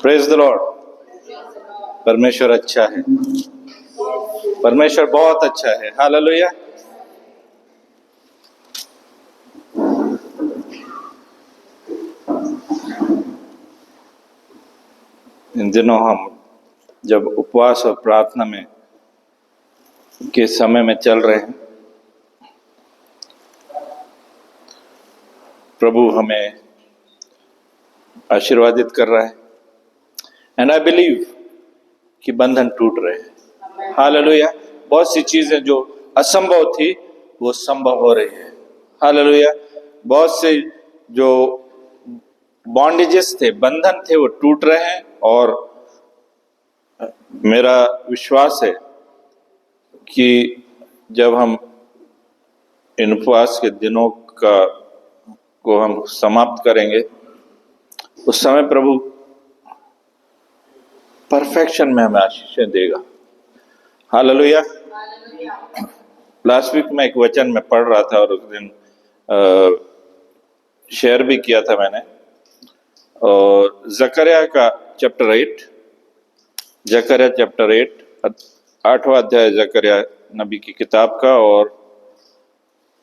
Praise the Lord. परमेश्वर अच्छा है, परमेश्वर बहुत अच्छा है। हालेलुया। इन दिनों हम जब उपवास और प्रार्थना में के समय में चल रहे हैं, प्रभु हमें आशीर्वादित कर रहा है। एंड आई बिलीव कि बंधन टूट रहे हैं। हालेलुया। बहुत सी चीजें जो असंभव थी वो संभव हो रही है। हालेलुया। बहुत से जो बॉन्डेजेस थे, बंधन थे, वो टूट रहे हैं। और मेरा विश्वास है कि जब हम इन उपवास के दिनों को हम समाप्त करेंगे, उस समय प्रभु परफेक्शन में हमें आशीषें देगा। हालेलुया। लास्ट वीक में एक वचन में पढ़ रहा था और उस दिन शेयर भी किया था मैंने। और जकरिया का चैप्टर 8, जकरिया चैप्टर 8, 8वां अध्याय जकरिया नबी की किताब का, और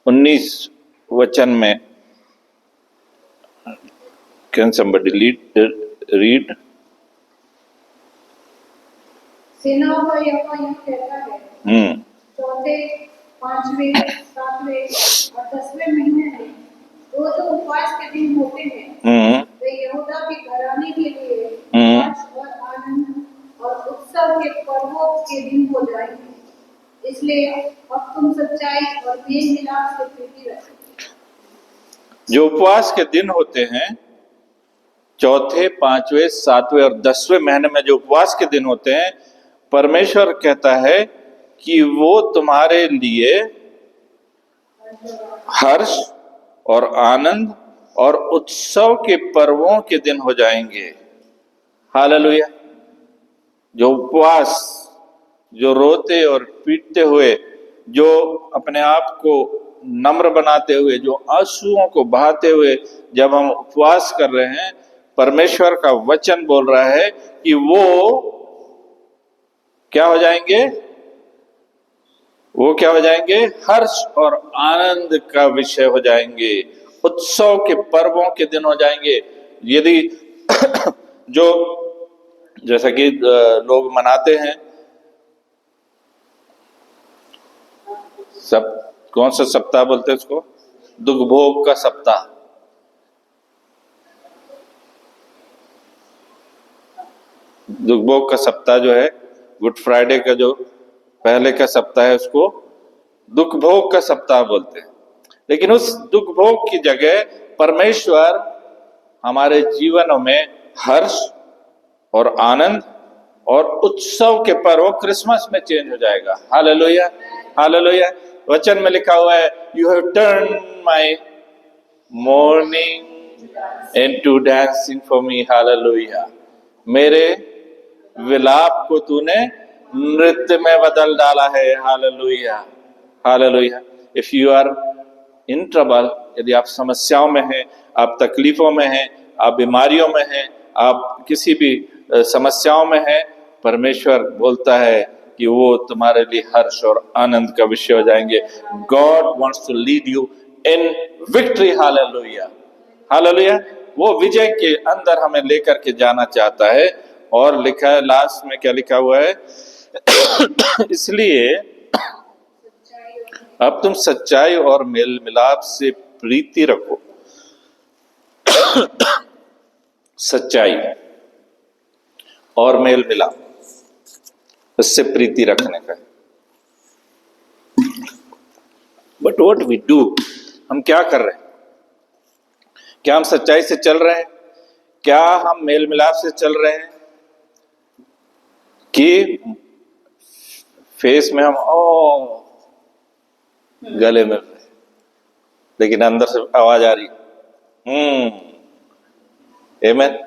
19 वचन में कैन समबडी रीड? सेनाओं का यहोवा यूं कहता है, चौथे, पांचवें, सातवें और 10वें महीने में दो उपवास के दिन होते हैं। वे यहूदा के घराने के लिए हर्ष और आनंद और उत्सव के पर्वों के दिन हो जाएंगे। इसलिए अब तुम सच्चाई और मेल मिलाप से प्रीति रखो। जो उपवास के दिन होते हैं, चौथे, पांचवें, सातवें और 10वें महीने में जो उपवास के दिन होते हैं, परमेश्वर कहता है कि वो तुम्हारे लिए हर्ष और आनंद और उत्सव के पर्वों के दिन हो जाएंगे। हालेलुया। जो उपवास, जो रोते और पीटते हुए, जो अपने आप को नम्र बनाते हुए, जो आंसुओं को बहाते हुए जब हम उपवास कर रहे हैं, परमेश्वर का वचन बोल रहा है कि वो क्या हो जाएंगे? वो क्या हो जाएंगे? हर्ष और आनंद का विषय हो जाएंगे, उत्सव के पर्वों के दिन हो जाएंगे। यदि जो जैसा कि लोग मनाते हैं, सब कौन सा सप्ताह बोलते हैं उसको? दुख भोग का सप्ताह। दुख भोग का सप्ताह जो है, गुड फ्राइडे का जो पहले का सप्ताह है, उसको दुख भोग का सप्ताह बोलते हैं। लेकिन उस दुख भोग की जगह परमेश्वर हमारे जीवनों में हर्ष और आनंद और उत्सव के पर्व क्रिसमस में चेंज हो जाएगा। हालेलुया। हालेलुया। वचन में लिखा हुआ है, you have turn my mourning into dancing for me. Hallelujah. मेरे विलाप को तूने नृत्य में बदल डाला है। Hallelujah. Hallelujah. If you are in trouble, यदि आप समस्याओं में हैं, आप तकलीफों में हैं, आप बीमारियों में हैं, आप किसी भी समस्याओं में हैं, परमेश्वर बोलता है कि वो तुम्हारे लिए हर्ष और आनंद का विषय हो जाएंगे। God wants to lead you in victory. Hallelujah. Hallelujah. वो विजय के अंदर हमें लेकर के जाना चाहता है। और लिखा है लास्ट में, क्या लिखा हुआ है? इसलिए अब तुम सच्चाई और मेल मिलाप से प्रीति रखो। सच्चाई और मेल मिलाप, इससे प्रीति रखने का। बट व्हाट वी डू, हम क्या कर रहे हैं? क्या हम सच्चाई से चल रहे हैं? क्या हम मेल मिलाप से चल रहे हैं? कि फेस में हम गले मिल रहे, लेकिन अंदर से आवाज आ रही आमेन।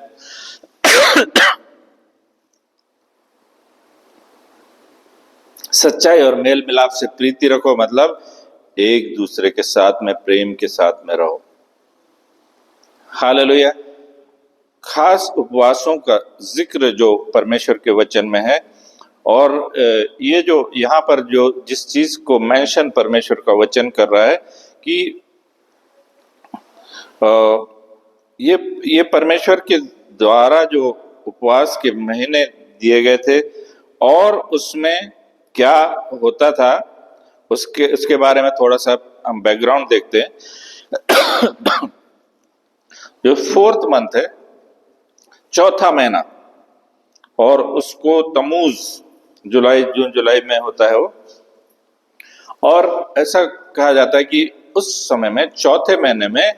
सच्चाई और मेल मिलाप से प्रीति रखो, मतलब एक दूसरे के साथ में प्रेम के साथ में रहो। हालेलुया। खास उपवासों का जिक्र जो परमेश्वर के वचन में है, और ये जो यहाँ पर जो जिस चीज को मेंशन परमेश्वर का वचन कर रहा है कि ये परमेश्वर के द्वारा जो उपवास के महीने दिए गए थे और उसमें क्या होता था उसके बारे में थोड़ा सा हम बैकग्राउंड देखते हैं। जो 4th मंथ है, चौथा महीना, और उसको तमूज जून जुलाई में होता है वो, और ऐसा कहा जाता है कि उस समय में चौथे महीने में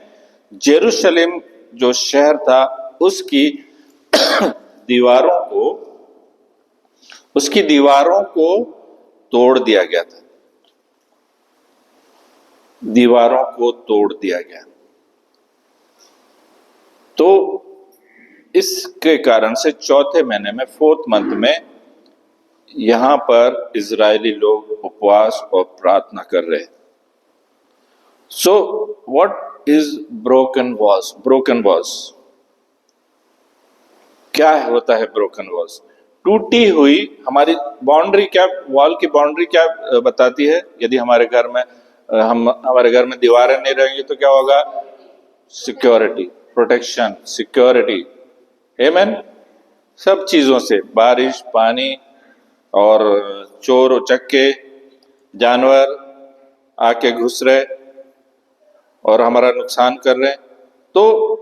जेरूशलेम जो शहर था उसकी दीवारों को तोड़ दिया गया था। दीवारों को तोड़ दिया गया। तो इसके कारण से चौथे महीने में 4th मंथ में यहां पर इजरायली लोग उपवास और प्रार्थना कर रहे। सो व्हाट इज ब्रोकन वॉज? क्या होता है ब्रोकन वॉज? टूटी हुई हमारी बाउंड्री। क्या वॉल की बाउंड्री क्या बताती है? यदि हमारे घर में दीवारें नहीं रहेंगी तो क्या होगा? Security, protection, security. आमीन। सब चीजों से, बारिश, पानी और चोर उचक्के जानवर आके घुस रहे और हमारा नुकसान कर रहे। तो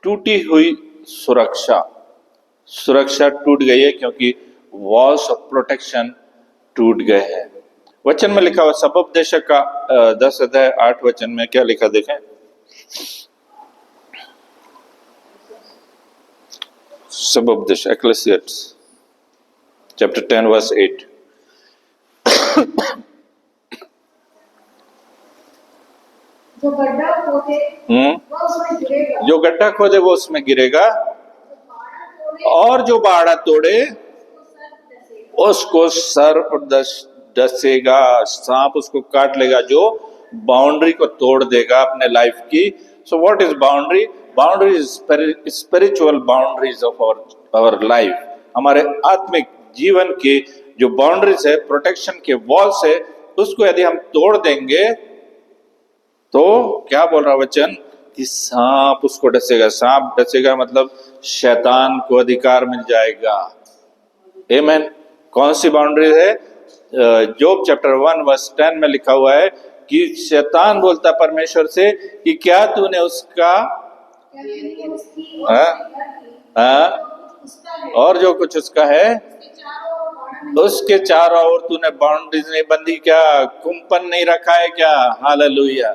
टूटी हुई सुरक्षा टूट गई है, क्योंकि वॉल्स ऑफ प्रोटेक्शन टूट गए हैं। वचन में लिखा हुआ सबोपदेशक का 10 अध्याय 8 वचन में क्या लिखा देखें। सबोपदेश, एक्लेसियास चैप्टर 10 वर्स 8। जो गड्ढा खोदे वो उसमें गिरेगा, जो गड्ढा खोदे वो उसमें गिरेगा, और जो बाड़ा तोड़े उसको सर्प डसेगा, सांप उसको काट लेगा, जो बाउंड्री को तोड़ देगा अपने लाइफ की। So what is boundary? Boundary is spiritual boundaries of our life. हमारे आत्मिक जीवन की जो बाउंड्रीज है, प्रोटेक्शन के वॉल्स है, उसको यदि हम तोड़ देंगे तो क्या बोल रहा वचन कि सांप उसको डसेगा। सांप डसेगा मतलब शैतान को अधिकार मिल जाएगा। आमीन। कौन सी बाउंड्री है? जोब चैप्टर 1 वर्स 10 में लिखा हुआ है कि शैतान बोलता परमेश्वर से कि क्या तूने उसका और जो कुछ उसका है उसके चारों ओर तूने बाउंड्रीज नहीं बंदी क्या? कुंपन नहीं रखा है क्या? हालेलुया।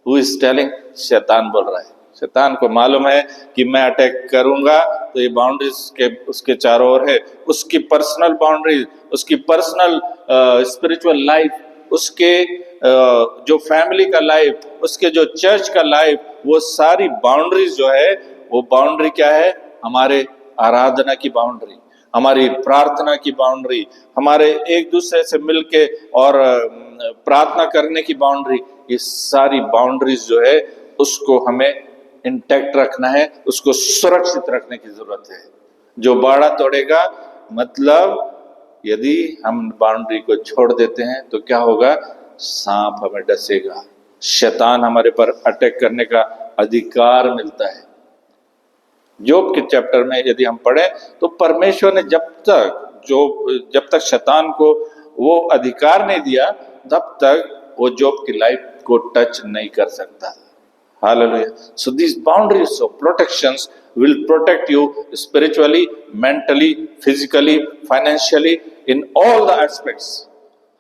Who is telling? शैतान बोल रहा है। शैतान को मालूम है कि मैं अटैक करूंगा तो ये बाउंड्रीज के उसके चारों ओर है। उसकी पर्सनल बाउंड्रीज, उसकी पर्सनल स्पिरिचुअल लाइफ, उसके जो फैमिली का लाइफ, उसके जो चर्च का लाइफ, वो सारी बाउंड्रीज जो है, वो बाउंड्री क्या है? हमारे आराधना की बाउंड्री, हमारी प्रार्थना की बाउंड्री, हमारे एक दूसरे से मिलके और प्रार्थना करने की बाउंड्री। ये सारी बाउंड्रीज जो है उसको हमें इंटैक्ट रखना है, उसको सुरक्षित रखने की जरूरत है। जो बाड़ा तोड़ेगा मतलब यदि हम बाउंड्री को छोड़ देते हैं तो क्या होगा? सांप हमें डसेगा, शैतान हमारे पर अटैक करने का अधिकार मिलता है। जोब के चैप्टर में यदि हम पढ़ें तो परमेश्वर ने जब तक शैतान को वो अधिकार नहीं दिया तब तक वो जोब की लाइफ को टच नहीं कर सकता। Hallelujah. So this boundaries of protections will protect you spiritually, mentally, physically, financially, in all the aspects.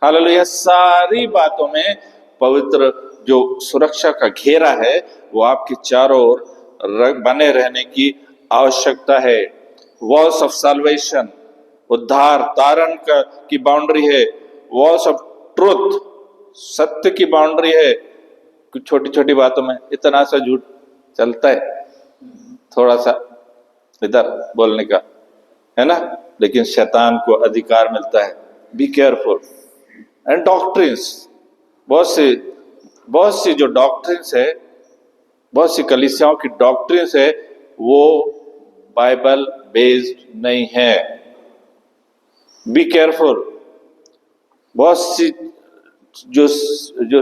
Hallelujah. सारी बातों में पवित्र जो सुरक्षा का घेरा है वो आपके चारों ओर बने रहने की आवश्यकता है। वॉल्स ऑफ साल्वेशन, उद्धार तारण की बाउंड्री है। वॉल्स ऑफ ट्रुथ, सत्य की बाउंड्री है। कुछ छोटी छोटी बातों में इतना सा झूठ चलता है, थोड़ा सा इधर बोलने का, है ना, लेकिन शैतान को अधिकार मिलता है। Be careful. एंड डॉक्ट्रिन्स, बहुत सी जो डॉक्ट्रिन्स है, बहुत सी कलीसियाओं की डॉक्ट्रिन्स है, वो बाइबल बेस्ड नहीं है। Be careful. बहुत सी जो जो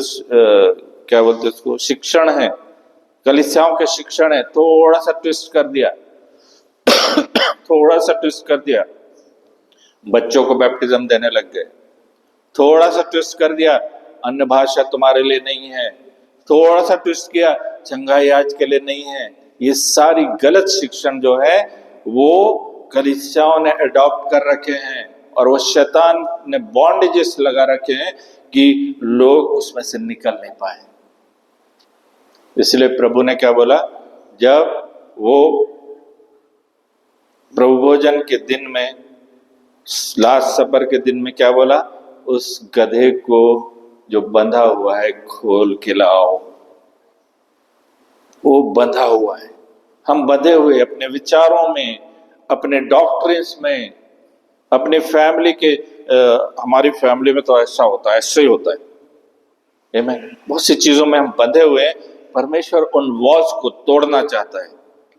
क्या बोलते हैं उसको, शिक्षण है, कलीसियाओं के शिक्षण है, थोड़ा सा ट्विस्ट कर दिया थोड़ा सा ट्विस्ट कर दिया, बच्चों को बैप्टिज्म देने लग गए। थोड़ा सा ट्विस्ट कर दिया, अन्य भाषा तुम्हारे लिए नहीं है। थोड़ा सा ट्विस्ट किया, चंगाई आज के लिए नहीं है। ये सारी गलत शिक्षण जो है वो कलीसियाओं ने अडॉप्ट कर रखे हैं, और वो शैतान ने बॉन्डेजेस लगा रखे हैं कि लोग उसमें से निकल नहीं पाए। इसलिए प्रभु ने क्या बोला, जब वो प्रभु भोजन के दिन में, लास्ट सपर के दिन में क्या बोला, उस गधे को जो बंधा हुआ है खोल के लाओ। वो बंधा हुआ है, हम बंधे हुए अपने विचारों में, अपने डॉक्ट्रिन्स में, अपने फैमिली के हमारी फैमिली में तो ऐसा होता है, ऐसे ही होता है। आमीन। बहुत सी चीजों में हम बंधे हुए हैं। परमेश्वर उन वॉल्स को तोड़ना चाहता है,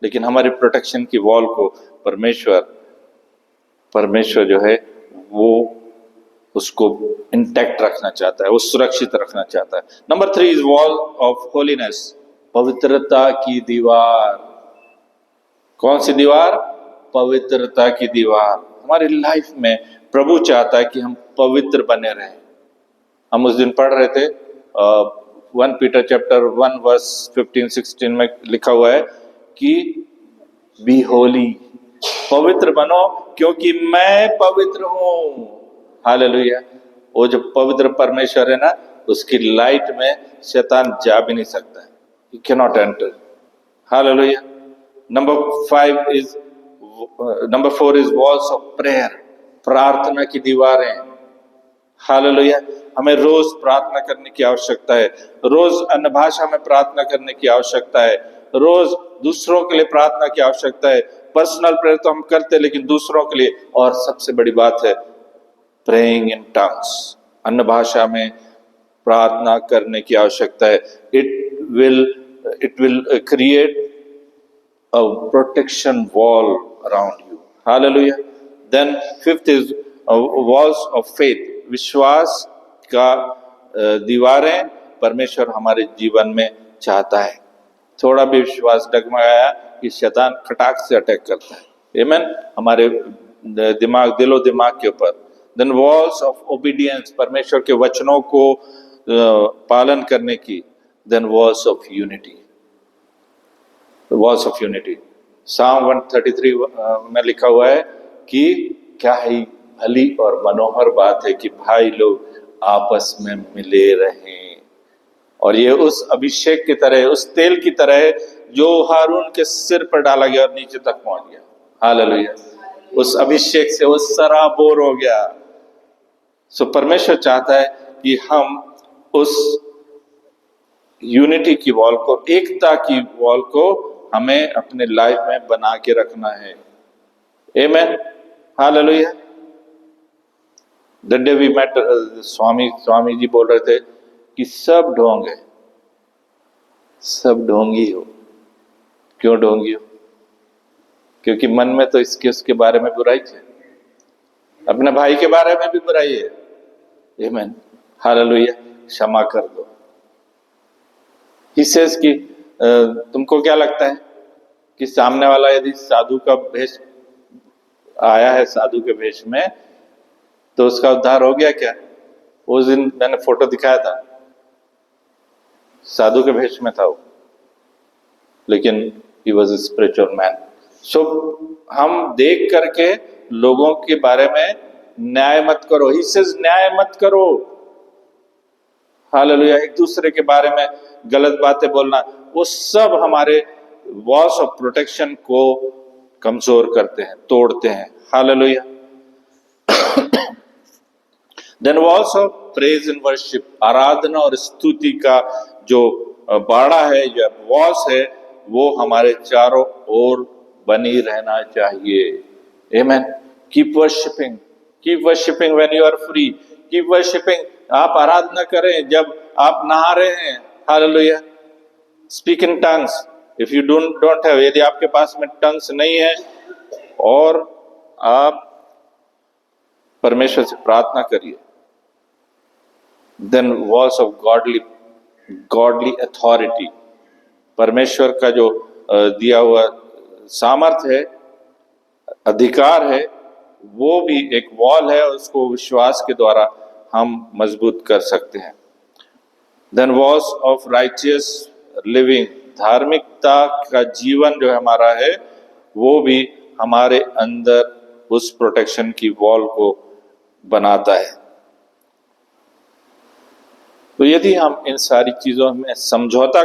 लेकिन हमारी प्रोटेक्शन की वॉल को परमेश्वर जो है वो उसको इंटैक्ट रखना चाहता है, वो सुरक्षित रखना चाहता है। Number 3 is wall of holiness, पवित्रता की दीवार। कौन सी दीवार? पवित्रता की दीवार। हमारी लाइफ में प्रभु चाहता है कि हम पवित्र बने रहें। हम उस दिन पढ़ रहे थे 1 पीटर चैप्टर 1 वर्स 15-16 में लिखा हुआ है कि बी होली, पवित्र बनो क्योंकि मैं पवित्र हूं। हालेलुया। वो जो पवित्र परमेश्वर है ना, उसकी लाइट में शैतान जा भी नहीं सकता है, he cannot enter। Hallelujah. Number 4 is walls of prayer, प्रार्थना की दीवारें। हालेलुया। हमें रोज प्रार्थना करने की आवश्यकता है, रोज अन्य भाषा में प्रार्थना करने की आवश्यकता है, रोज दूसरों के लिए प्रार्थना की आवश्यकता है। पर्सनल प्रेयर तो हम करते हैं, लेकिन दूसरों के लिए, और सबसे बड़ी बात है प्रेइंग इन टंग्स, अन्य भाषा में प्रार्थना करने की आवश्यकता है। It will create a protection wall around you. Hallelujah. Then 5th is walls of faith, विश्वास का दीवारें परमेश्वर हमारे जीवन में चाहता है। थोड़ा भी विश्वास डगमगाया कि शैतान खटाक से अटैक करता है। आमीन। हमारे दिमाग, दिलो दिमाग के ऊपर। देन वॉल्स ऑफ ओबीडियंस, परमेश्वर के वचनों को पालन करने की। Then walls of unity, walls of unity. Psalm 133 में लिखा हुआ है कि क्या ही भली और मनोहर बात है कि भाई लोग आपस में मिले रहें। और ये उस अभिषेक की तरह, उस तेल की तरह है जो हारून के सिर पर डाला गया और नीचे तक पहुंच गया। हालेलुया। उस अभिषेक से वो सराबोर हो गया। सो परमेश्वर चाहता है कि हम उस यूनिटी की वॉल को, एकता की वॉल को हमें अपने लाइफ में बना के रखना है। आमीन। Hallelujah. The day we met, Swami ji बोल रहे थे कि सब ढोंग है, सब ढोंगी हो। क्यों ढोंगी हो? क्योंकि मन में तो इसके उसके बारे में बुराई है, अपने भाई के बारे में भी बुराई है। आमीन। हालेलुया। क्षमा कर दो। ही सेज कि तुमको क्या लगता है कि सामने वाला यदि साधु का भेष आया है, साधु के भेष में, तो उसका उद्धार हो गया क्या? उस दिन मैंने फोटो दिखाया था, साधु के भेष में था वो, लेकिन he was a spiritual man. So हम देख करके लोगों के बारे में न्याय मत करो। ही सेज न्याय मत करो। हालेलुया। एक दूसरे के बारे में गलत बातें बोलना, वो सब हमारे वॉल्स ऑफ प्रोटेक्शन को कमजोर करते हैं, तोड़ते हैं। Hallelujah. Then walls of praise and worship, आराधना और स्तुति का जो बाड़ा है, जो वॉल्स है, वो हमारे चारों ओर बनी रहना चाहिए। Amen. Keep worshipping when you are free. Keep worshipping. आप आराधना करें जब आप नहा रहे हैं। Hallelujah. Speak in tongues if you don't have, यदि आपके पास में टंग्स नहीं है और आप परमेश्वर से प्रार्थना करिए, then walls of godly authority, परमेश्वर का जो दिया हुआ सामर्थ्य है, अधिकार है, वो भी एक वॉल है, उसको विश्वास के द्वारा हम मजबूत कर सकते हैं। Then walls of righteous living, धार्मिकता का जीवन जो हमारा है वो भी हमारे अंदर उस प्रोटेक्शन की वॉल को बनाता है। तो यदि हम इन सारी चीजों में समझौता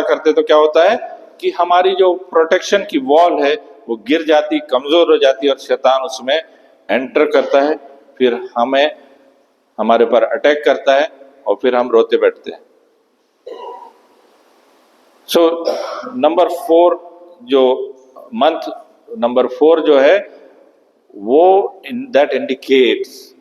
करते तो क्या होता है कि हमारी जो प्रोटेक्शन की वॉल है वो गिर जाती, कमजोर हो जाती और शैतान उसमें एंटर करता है, फिर हमारे पर अटैक करता है और फिर हम रोते बैठते हैं। सो नंबर 4 जो है वो दैट इंडिकेट्स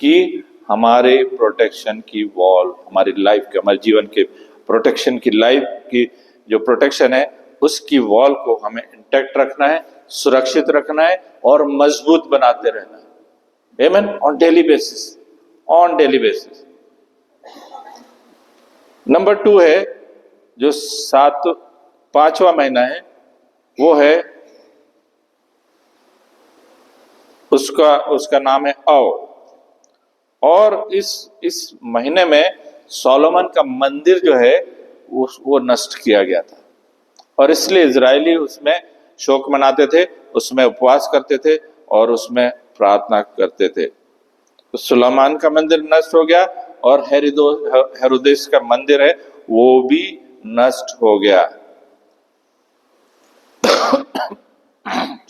कि हमारे प्रोटेक्शन की वॉल, हमारी लाइफ के, हमारे जीवन के प्रोटेक्शन की, लाइफ की जो प्रोटेक्शन है उसकी वॉल को हमें इंटैक्ट रखना है, सुरक्षित रखना है और मजबूत बनाते रहना है। आमीन। On daily basis. नंबर 2 है जो 5वां महीना है वो है उसका नाम है और इस महीने में सोलोमन का मंदिर जो है वो नष्ट किया गया था और इसलिए इजरायली उसमें शोक मनाते थे, उसमें उपवास करते थे और उसमें प्रार्थना करते थे। तो सुलेमान का मंदिर नष्ट हो गया और हेरोदेस का मंदिर है वो भी नष्ट हो गया।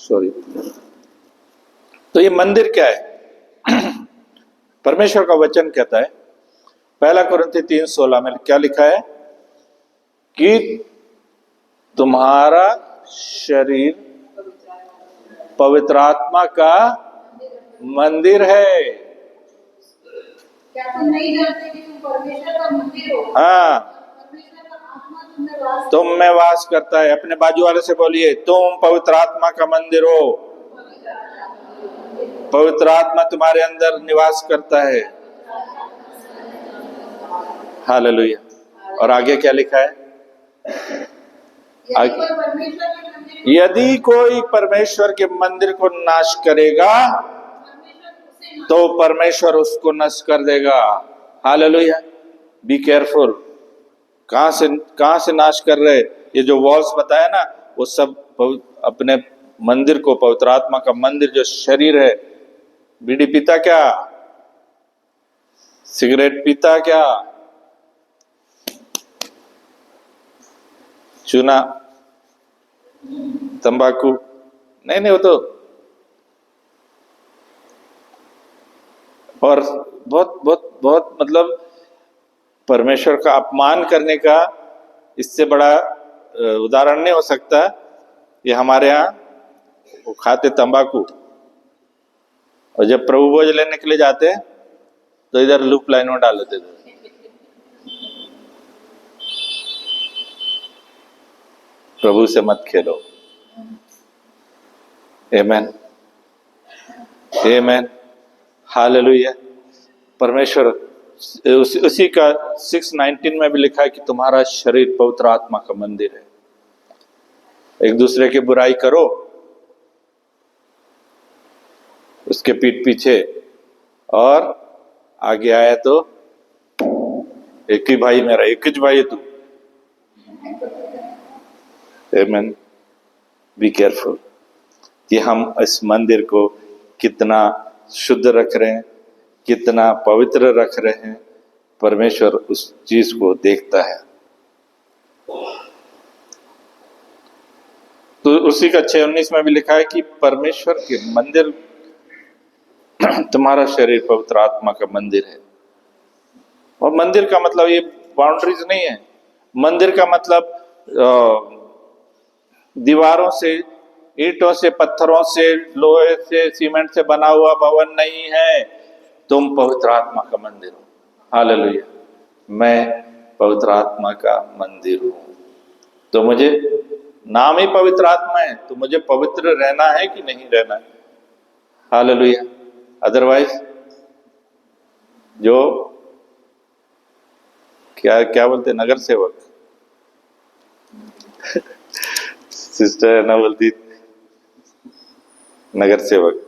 सॉरी। तो ये मंदिर क्या है? परमेश्वर का वचन कहता है 1 कुरिन्थी 3:16 में क्या लिखा है कि तुम्हारा शरीर पवित्र आत्मा का मंदिर है। क्या तुम नहीं जानते कि तुम परमेश्वर का मंदिर हो? हाँ, परमेश्वर का आत्मा तुम तुम में वास करता है। अपने बाजू वाले से बोलिए, तुम पवित्र आत्मा का मंदिर हो, पवित्र आत्मा तुम्हारे अंदर निवास करता है। हालेलुया। और आगे क्या लिखा है? यदि कोई परमेश्वर के मंदिर को नाश करेगा तो परमेश्वर उसको नष्ट कर देगा। हालेलुया। Be careful. कहां से नाश कर रहे? ये जो वॉल्स बताया ना वो सब अपने मंदिर को, पवित्र आत्मा का मंदिर जो शरीर है। बीड़ी पीता क्या? सिगरेट पीता क्या? चूना, तंबाकू? नहीं, वो तो और बहुत मतलब परमेश्वर का अपमान करने का इससे बड़ा उदाहरण नहीं हो सकता। ये हमारे यहाँ वो खाते तंबाकू और जब प्रभु भोज लेने के लिए जाते तो इधर लूप लाइन में डाल देते थे। प्रभु से मत खेलो। आमेन। हालेलुया। परमेश्वर उसी का 6:19 में भी लिखा है कि तुम्हारा शरीर पवित्र आत्मा का मंदिर है। एक दूसरे की बुराई करो उसके पीठ पीछे, और आगे आया तो एक ही भाई मेरा, एक ही भाई है तू। आमेन। बी केयरफुल कि हम इस मंदिर को कितना शुद्ध रख रहे हैं, कितना पवित्र रख रहे हैं। परमेश्वर उस चीज को देखता है। तो उसी का 6:19 में भी लिखा है कि परमेश्वर के मंदिर, तुम्हारा शरीर पवित्र आत्मा का मंदिर है। और मंदिर का मतलब ये बाउंड्रीज नहीं है। मंदिर का मतलब दीवारों से, ईंटों से, पत्थरों से, लोहे से, सीमेंट से बना हुआ भवन नहीं है। तुम पवित्र आत्मा का मंदिर हो। हालेलुया। मैं पवित्र आत्मा का मंदिर हूं। तो मुझे नाम ही पवित्र आत्मा है, तो मुझे पवित्र रहना है कि नहीं रहना है? हालेलुया। अदरवाइज जो क्या क्या बोलते नगर सेवक सिस्टर है ना, बोलती नगर सेवक।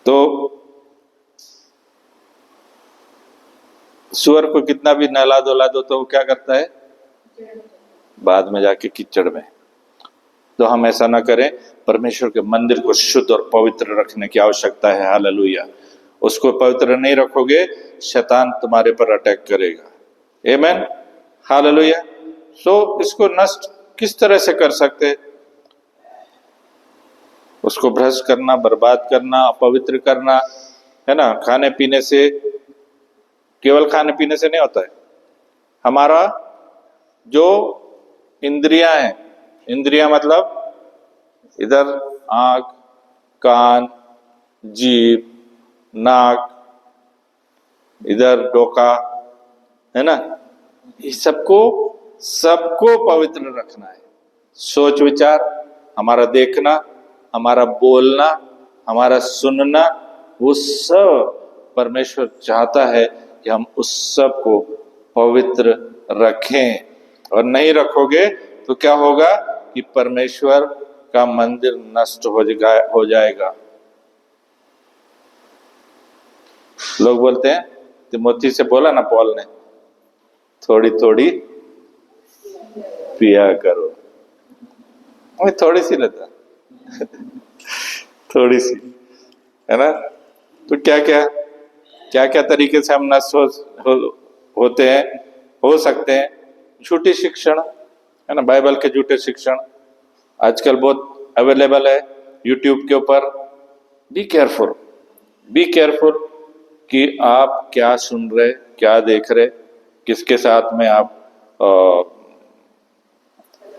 तो सुअर को कितना भी नहला धुला दो तो वो क्या करता है? बाद में जाके कीचड़ में। तो हम ऐसा ना करें। परमेश्वर के मंदिर को शुद्ध और पवित्र रखने की आवश्यकता है। हालेलुया। उसको पवित्र नहीं रखोगे, शैतान तुम्हारे पर अटैक करेगा। आमीन। हालेलुया। सो इसको नष्ट किस तरह से कर सकते? उसको भ्रष्ट करना, बर्बाद करना, अपवित्र करना, है ना। खाने पीने से, केवल खाने पीने से नहीं होता है। हमारा जो इंद्रियां हैं, इंद्रियां मतलब इधर आंख, कान, जीभ, नाक, इधर डोका, है ना, ये सबको पवित्र रखना है। सोच विचार, हमारा देखना, हमारा बोलना, हमारा सुनना, वो सब परमेश्वर चाहता है कि हम उस सब को पवित्र रखें। और नहीं रखोगे तो क्या होगा कि परमेश्वर का मंदिर नष्ट हो जाएगा। लोग बोलते हैं, तिमोथी से बोला ना पौल ने, थोड़ी थोड़ी पिया करो। मैं थोड़ी सी लेता थोड़ी सी, है ना। तो क्या क्या तरीके से हम नष्ट होते हैं, हो सकते हैं। झूठी शिक्षण, है ना, बाइबल के झूठे शिक्षण आजकल बहुत अवेलेबल है यूट्यूब के ऊपर। बी केयरफुल कि आप क्या सुन रहे, क्या देख रहे, किसके साथ में आप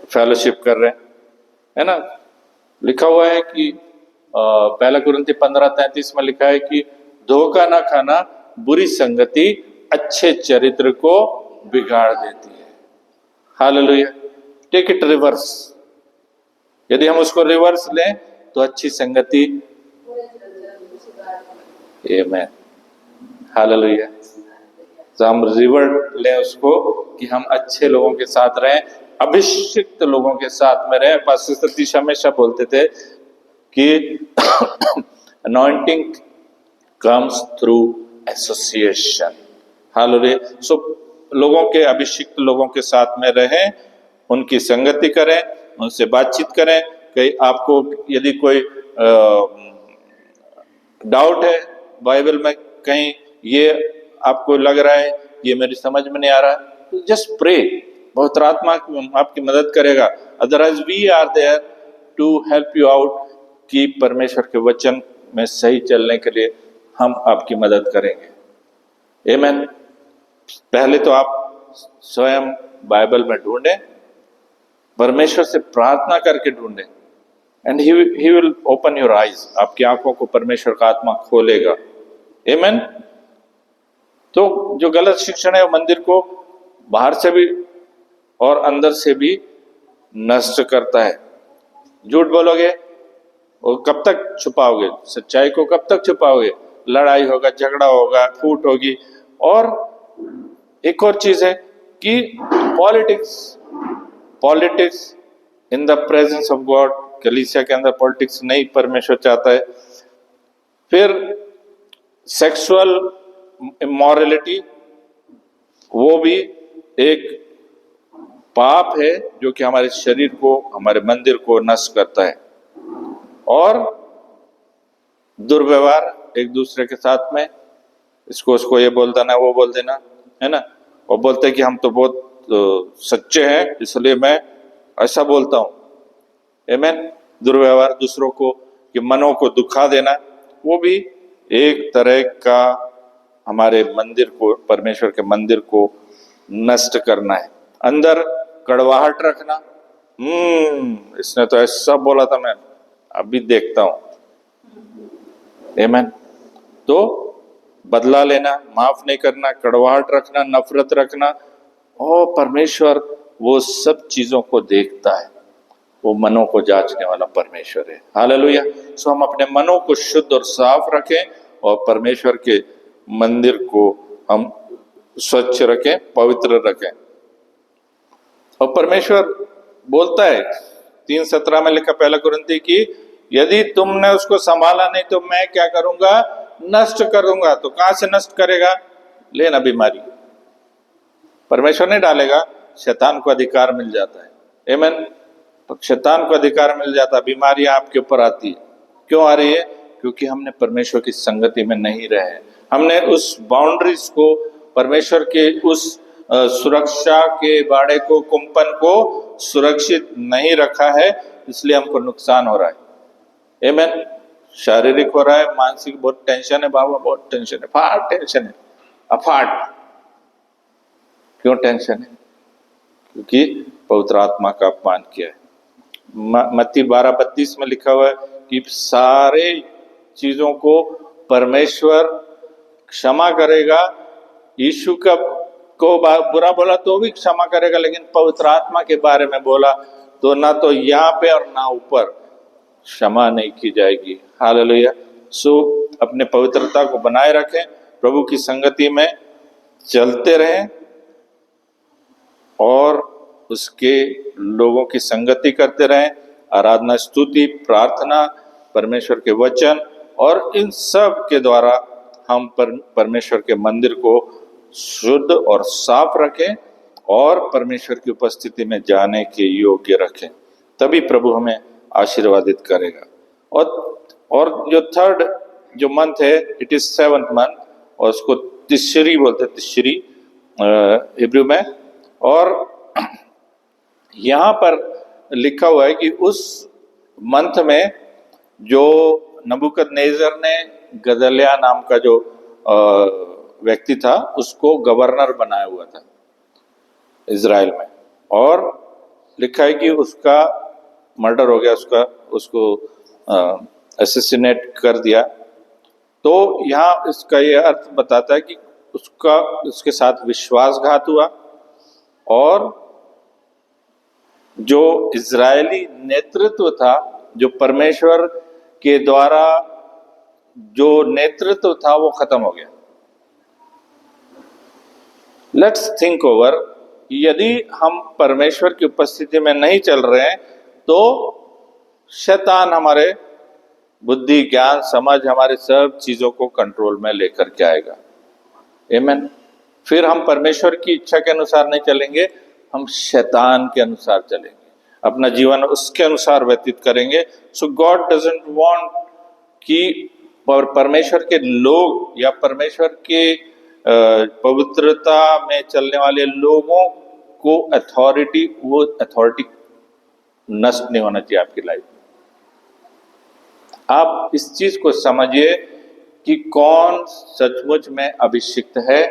फेलोशिप कर रहे हैं, है ना। लिखा हुआ है कि पहला कुरिन्थी 15:33 में लिखा है कि धोखा ना खाना, बुरी संगति अच्छे चरित्र को बिगाड़ देती है। हालेलुया। Take it reverse. यदि हम उसको रिवर्स लें तो अच्छी संगति, आमीन, हालेलुया। तो हम रिवर्स लें उसको कि हम अच्छे लोगों के साथ रहें, अभिषिक्त लोगों के साथ में रहें। पास्टर सतीश हमेशा बोलते थे कि anointing comes through association। Hallelujah. So लोगों के, अभिषिक्त लोगों के साथ में रहें, उनकी संगति करें, उनसे बातचीत करें। कहीं आपको यदि कोई डाउट है बाइबल में, कहीं ये आपको लग रहा है ये मेरी समझ में नहीं आ रहा, तो जस्ट प्रे, पवित्र आत्मा आपकी मदद करेगा। Otherwise we are there to help you out, कि परमेश्वर के वचन में सही चलने के लिए हम आपकी मदद करेंगे। आमीन। पहले तो आप स्वयं बाइबल में ढूंढें, परमेश्वर से प्रार्थना करके ढूंढें, and he will open your eyes. आपकी आंखों को परमेश्वर का आत्मा खोलेगा। आमीन। तो जो गलत शिक्षण है वो मंदिर को बाहर से भी और अंदर से भी नष्ट करता है। झूठ बोलोगे और कब तक छुपाओगे? सच्चाई को कब तक छुपाओगे? लड़ाई होगा, झगड़ा होगा, फूट होगी। और एक और चीज है कि politics in the presence of God, कलीसिया के अंदर पॉलिटिक्स नहीं परमेश्वर चाहता है। फिर सेक्सुअल इमोरलिटी, वो भी एक पाप है जो कि हमारे शरीर को, हमारे मंदिर को नष्ट करता है। और दुर्व्यवहार एक दूसरे के साथ में, इसको ये बोल देना, वो बोल देना, है ना। वो बोलते हैं कि हम तो बहुत सच्चे हैं इसलिए मैं ऐसा बोलता हूं। आमीन। दुर्व्यवहार, दूसरों को कि मनों को दुखा देना, वो भी एक तरह का हमारे मंदिर को, परमेश्वर के मंदिर को नष्ट करना है। अंदर कड़वाहट रखना, इसने तो ऐसा बोला था, मैं अभी देखता हूं। आमीन। तो बदला लेना, माफ नहीं करना, कड़वाहट रखना, नफरत रखना, और परमेश्वर वो सब चीजों को देखता है, वो मनों को जांचने वाला परमेश्वर है। हालेलुया। सो हम अपने मनों को शुद्ध और साफ रखें और परमेश्वर के मंदिर को हम स्वच्छ रखें, पवित्र रखें। और परमेश्वर बोलता है 3:17 में लिखा पहला कुरिन्ती की, यदि तुमने उसको संभाला नहीं तो मैं क्या करूंगा, नष्ट करूंगा। तो कहां से नष्ट करेगा? लेना बीमारी परमेश्वर नहीं डालेगा, शैतान को अधिकार मिल जाता है। आमीन। तो शैतान को अधिकार मिल जाता है, बीमारियां आपके ऊपर आती है। क्यों आ रही है? क्योंकि हमने परमेश्वर की संगति में नहीं रहे, हमने उस बाउंड्रीज को, परमेश्वर के उस सुरक्षा के बाड़े को, कुंपन को सुरक्षित नहीं रखा है, इसलिए हमको नुकसान हो रहा है। आमीन। शारीरिक हो रहा है, मानसिक बहुत टेंशन है, बाबा बहुत टेंशन है, फाट टेंशन है, अफाट। क्यों टेंशन है? क्योंकि पवित्र आत्मा का अपमान किया है। मत्ती 12:32 में लिखा हुआ है कि सारे चीजों को परमेश्वर क्षमा करेगा। यीशु का को बुरा बोला तो भी क्षमा करेगा, लेकिन पवित्र आत्मा के बारे में बोला तो ना तो यहाँ पे और ना ऊपर क्षमा नहीं की जाएगी। हालेलुया। सो अपने पवित्रता को बनाए रखें, प्रभु की संगति में चलते रहें और उसके लोगों की संगति करते रहें। आराधना, स्तुति, प्रार्थना, परमेश्वर के वचन और इन सब के द्वारा हम परमेश्वर के मंदिर को शुद्ध और साफ रखें और परमेश्वर की उपस्थिति में जाने के योग्य रखें, तभी प्रभु हमें आशीर्वादित करेगा। और जो थर्ड जो मंथ है, इट इज 7th मंथ, और उसको तिश्री बोलते हैं, तिश्री हिब्रू में। और यहाँ पर लिखा हुआ है कि उस मंथ में जो नबूकदनेस्सर ने गदल्याह नाम का जो व्यक्ति था उसको गवर्नर बनाया हुआ था इज़राइल में, और लिखा है कि उसका मर्डर हो गया, उसको असैसिनेट कर दिया। तो यहाँ इसका ये अर्थ बताता है कि उसके साथ विश्वासघात हुआ और जो इजरायली नेतृत्व था, जो परमेश्वर के द्वारा जो नेतृत्व था, वो खत्म हो गया। लेट्स थिंक ओवर, यदि हम परमेश्वर की उपस्थिति में नहीं चल रहे हैं तो शैतान हमारे बुद्धि, ज्ञान, समझ, हमारे सब चीजों को कंट्रोल में लेकर के आएगा। आमीन। फिर हम परमेश्वर की इच्छा के अनुसार नहीं चलेंगे, हम शैतान के अनुसार चलेंगे, अपना जीवन उसके अनुसार व्यतीत करेंगे। सो गॉड डजंट वांट कि परमेश्वर के लोग या परमेश्वर के पवित्रता में चलने वाले लोगों को वो अथॉरिटी नष्ट नहीं होना चाहिए आपकी लाइफ में। आप इस चीज को समझिए कि कौन सचमुच में अभिषिक्त है,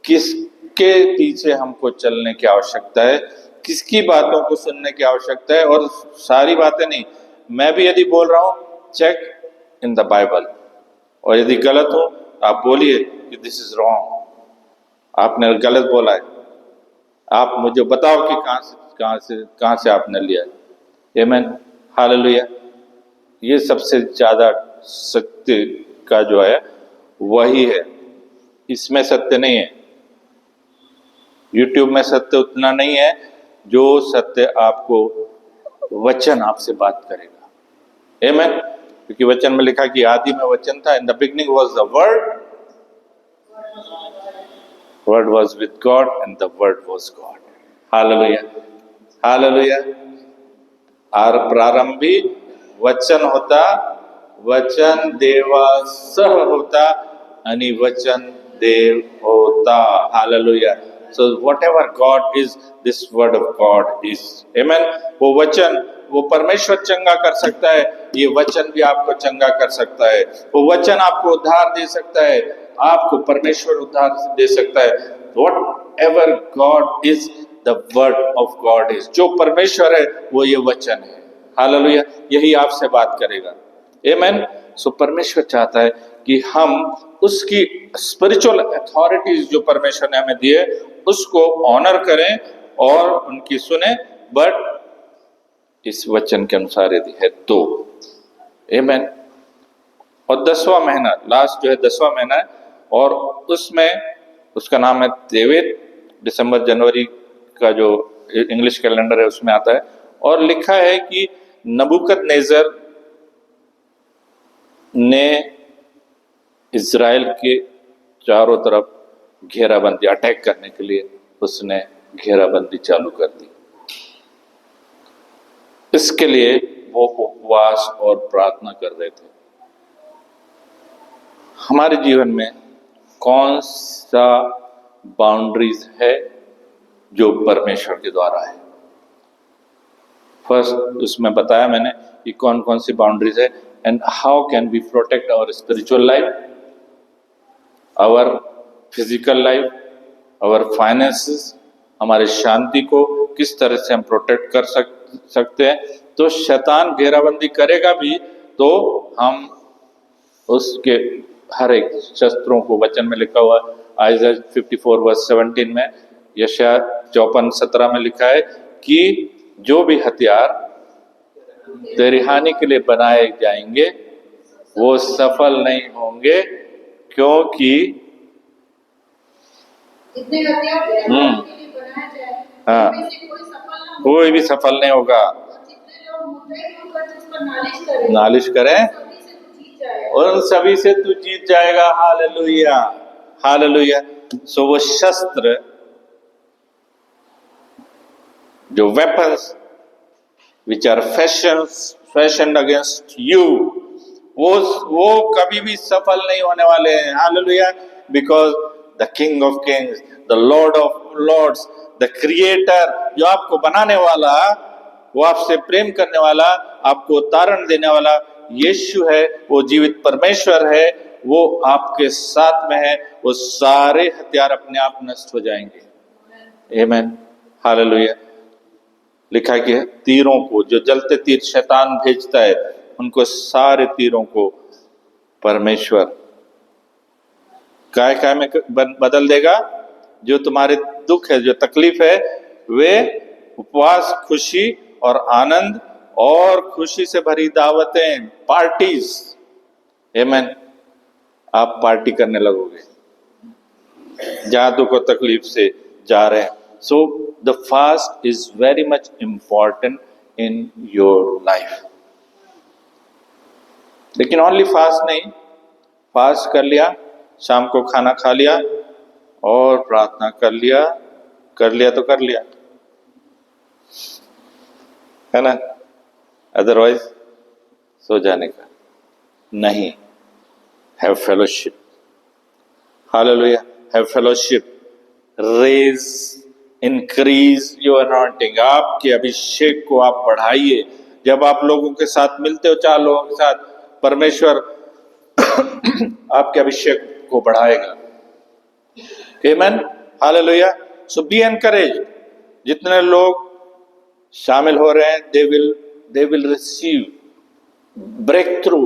किसके पीछे हमको चलने की आवश्यकता है, किसकी बातों को सुनने की आवश्यकता है। और सारी बातें नहीं, मैं भी यदि बोल रहा हूं, चेक इन द बाइबल, और यदि गलत हो आप बोलिए कि दिस इज रॉन्ग, आपने गलत बोला है, आप मुझे बताओ कि कहां से आपने लिया है। आमीन। हालेलुया। ये सबसे ज्यादा सत्य का जो है वही है, इसमें सत्य नहीं है। यूट्यूब में सत्य उतना नहीं है जो सत्य आपको वचन आपसे बात करेगा। आमीन। क्योंकि वचन में लिखा कि आदि में वचन था, in the beginning was the word, word was with God and the word was God. Hallelujah. Hallelujah. और प्रारंभी वचन होता, वचन देवासह होता आणि वचन देव होता। Hallelujah. So whatever God is, this word of God is. Amen. वो वचन, वो परमेश्वर चंगा कर सकता है, ये वचन भी आपको चंगा कर सकता है। वो वचन आपको उद्धार दे सकता है, आपको परमेश्वर उद्धार दे सकता है। Whatever God is, the word of God is. जो परमेश्वर है वो ये वचन है। हालेलुया। यही आपसे बात करेगा। आमीन। सो परमेश्वर चाहता है कि हम उसकी स्पिरिचुअल अथॉरिटीज जो परमेश्वर ने हमें दी है उसको ऑनर करें और उनकी सुने, बट इस वचन के अनुसार यदि है तो। आमीन। और 10वां महीना, लास्ट जो है 10वां महीना है, और उसमें उसका नाम है तेवित। दिसंबर जनवरी का जो इंग्लिश कैलेंडर है उसमें आता है, और लिखा है कि नबूकदनेस्सर ने इज़राइल के चारों तरफ घेराबंदी, अटैक करने के लिए उसने घेराबंदी चालू कर दी। इसके लिए वो उपवास और प्रार्थना कर रहे थे। हमारे जीवन में कौन सा बाउंड्रीज है जो परमेश्वर के द्वारा है? फर्स्ट उसमें बताया मैंने कि कौन कौन सी बाउंड्रीज है, and how can we protect our spiritual life, our physical life, our finances, हमारे शांति को किस तरह से हम प्रोटेक्ट कर सकते हैं। तो शैतान घेराबंदी करेगा भी तो हम उसके हर एक शस्त्रों को, वचन में लिखा हुआ आइज़ाया 54:17 में, यशायाह 54:17 में लिखा है कि जो भी हथियार तेरी हानि के लिए बनाए जाएंगे वो सफल नहीं होंगे, क्योंकि इतने हथियार के लिए बनाए जाए, हाँ, उनमें से कोई भी सफल नहीं होगा। जितने लोग मुद्दे होकर उस पर नालिश करें सभी से तू जीत जाएगा। और उन सभी से तू जीत जाएगा। Hallelujah, hallelujah. सो वो शस्त्र, जो weapons which are fashioned against you, वो कभी भी सफल नहीं होने वाले हैं। Hallelujah. Because the king of kings, the lord of lords, the creator, जो आपको बनाने वाला, वो आपसे प्रेम करने वाला, आपको उतारण देने वाला यीशु है, वो जीवित परमेश्वर है, वो आपके साथ में है। वो सारे हथियार अपने आप नष्ट हो जाएंगे। आमीन, हालेलुया। लिखा है कि तीरों को, जो जलते तीर शैतान भेजता है, उनको सारे तीरों को परमेश्वर काय में बदल देगा। जो तुम्हारे दुख है, जो तकलीफ है, वे उपवास, खुशी और आनंद और खुशी से भरी दावतें, पार्टीज, आमीन, आप पार्टी करने लगोगे जहां दुख और तकलीफ से जा रहे हैं। So the fast is very much important in your life. लेकिन ओनली फास्ट नहीं, फास्ट कर लिया, शाम को खाना खा लिया और प्रार्थना कर लिया तो कर लिया, है ना, अदरवाइज सो जाने का नहीं। Have fellowship, hallelujah, have fellowship, raise, increase your anointing, आपके अभिषेक को आप बढ़ाइए। जब आप लोगों के साथ मिलते हो, 4 लोगों के साथ, परमेश्वर आपके अभिषेक को बढ़ाएगा। आमीन, हालेलुया। So be encourage. जितने लोग शामिल हो रहे हैं, they will receive breakthrough.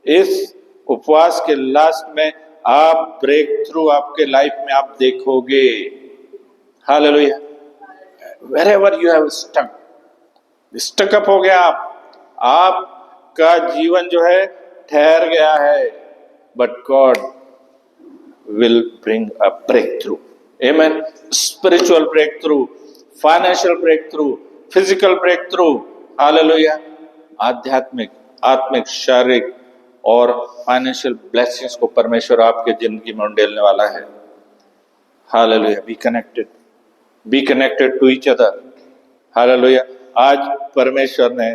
इस उपवास के लास्ट में आप ब्रेक थ्रू आपके लाइफ में आप देखोगे। Hallelujah. Wherever you have stuck up हो गया, आपका जीवन जो है ठहर गया है, but God will bring a breakthrough. आमीन। Spiritual breakthrough, financial breakthrough, physical breakthrough, hallelujah. आध्यात्मिक, आत्मिक, शारीरिक और फाइनेंशियल ब्लेसिंग्स को परमेश्वर आपके जिंदगी में उंडेलने वाला है। Hallelujah. Be connected to each other. Hallelujah. आज परमेश्वर ने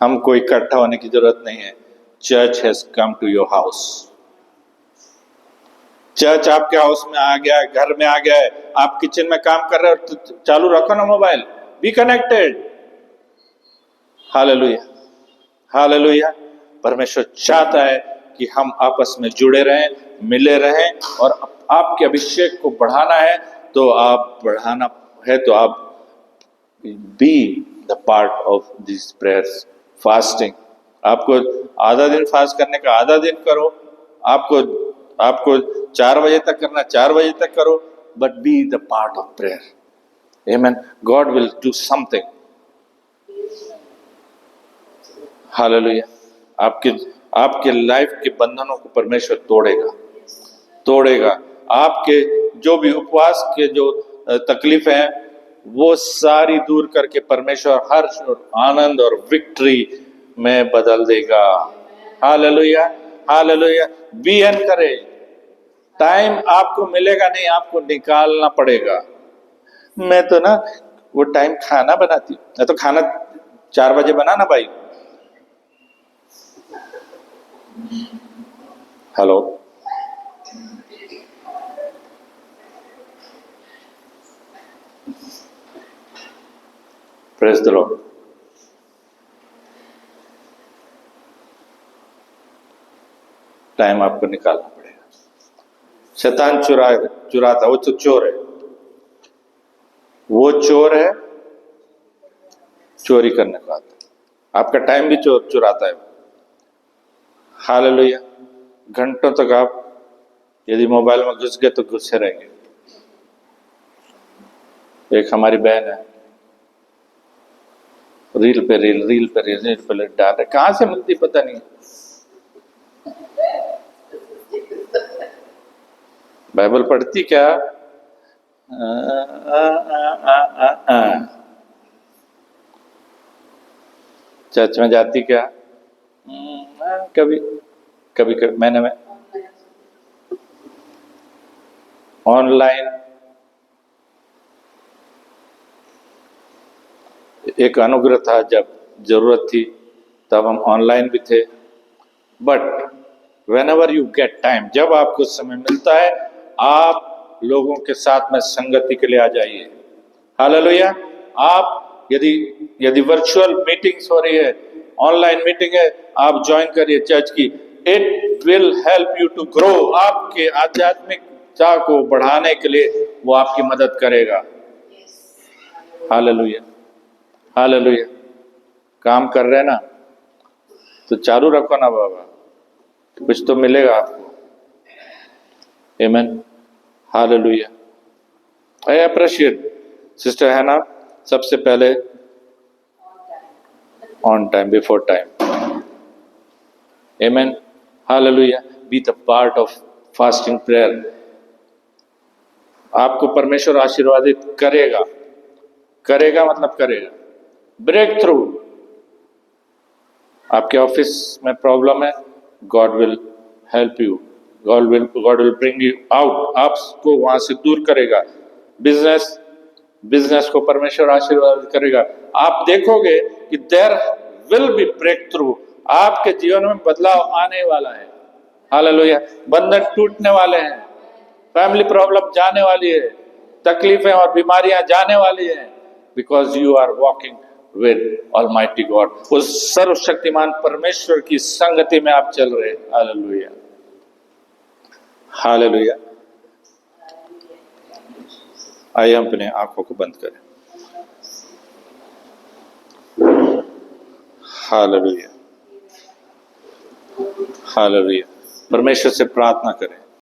हमको इकट्ठा होने की जरूरत नहीं है। Church has come to your house. Church आपके हाउस में आ गया है, घर में आ गया है। आप किचन में काम कर रहे हो तो चालू रखो ना mobile, be connected. Hallelujah, hallelujah. परमेश्वर चाहता है कि हम आपस में जुड़े रहें, मिले रहें, और आपके अभिषेक को बढ़ाना है तो आप बढ़ाना है तो आप B the part of this prayers, fasting. आपको आधा दिन फास्ट करने का आधा दिन करो, आपको 4 बजे तक करना 4 बजे तक करो, but B the part of prayer. Amen. God will do something. Hallelujah. आपके लाइफ के बंधनों को परमेश्वर तोड़ेगा। आपके जो भी उपवास के जो तकलीफ हैं वो सारी दूर करके परमेश्वर हर्ष और आनंद और विक्ट्री में बदल देगा। Hallelujah, hallelujah. Be encourage. Time आपको मिलेगा नहीं, आपको निकालना पड़ेगा। मैं तो ना वो टाइम खाना बनाती हूँ, मैं तो खाना 4 बजे बनाना भाई। Hello, praise the Lord. Time आपको निकालना पड़ेगा। शैतान चुराता, वो तो चोर है, वो चोर है, चोरी करने को आता है। आपका टाइम भी चुराता है। हालेलुया। घंटों तक आप यदि मोबाइल में घुस गए तो घुसे रहेंगे। एक हमारी बहन है, रील पे रील डाल रहे, कहां से मिलती पता नहीं। बाइबल पढ़ती क्या? चर्च में जाती क्या? कभी कभी मैंने ऑनलाइन एक अनुग्रह था, जब जरूरत थी तब हम ऑनलाइन भी थे। But whenever you get time, जब आपको समय मिलता है आप लोगों के साथ में संगति के लिए आ जाइए। हालेलुया। आप यदि वर्चुअल मीटिंग्स हो रही है, ऑनलाइन मीटिंग है, आप ज्वाइन करिए चर्च की। It will help you to grow. आपके आध्यात्मिकता को बढ़ाने के लिए वो आपकी मदद करेगा। Hallelujah, hallelujah. काम कर रहे हैं ना तो चालू रखो ना बाबा, कुछ तो मिलेगा आपको। Amen, hallelujah. I appreciate sister है ना, सबसे पहले on time, before time. Amen, hallelujah. Be the part of fasting prayer. आपको परमेश्वर आशीर्वादित करेगा मतलब करेगा। Break through. आपके ऑफिस में प्रॉब्लम है, God will help you, God will bring you out, आपको वहां से दूर करेगा। बिजनेस को परमेश्वर आशीर्वाद करेगा। आप देखोगे कि there will be break through. आपके जीवन में बदलाव आने वाला है। हालेलुया। बंधन टूटने वाले हैं, फैमिली प्रॉब्लम जाने वाली है, तकलीफें और बीमारियां जाने वाली हैं, because you are walking with almighty God. उस सर्वशक्तिमान परमेश्वर की संगति में आप चल रहे हैं। Hallelujah, hallelujah. आइए हम अपने आंखों को बंद करें। Hallelujah, hallelujah. परमेश्वर से प्रार्थना करें।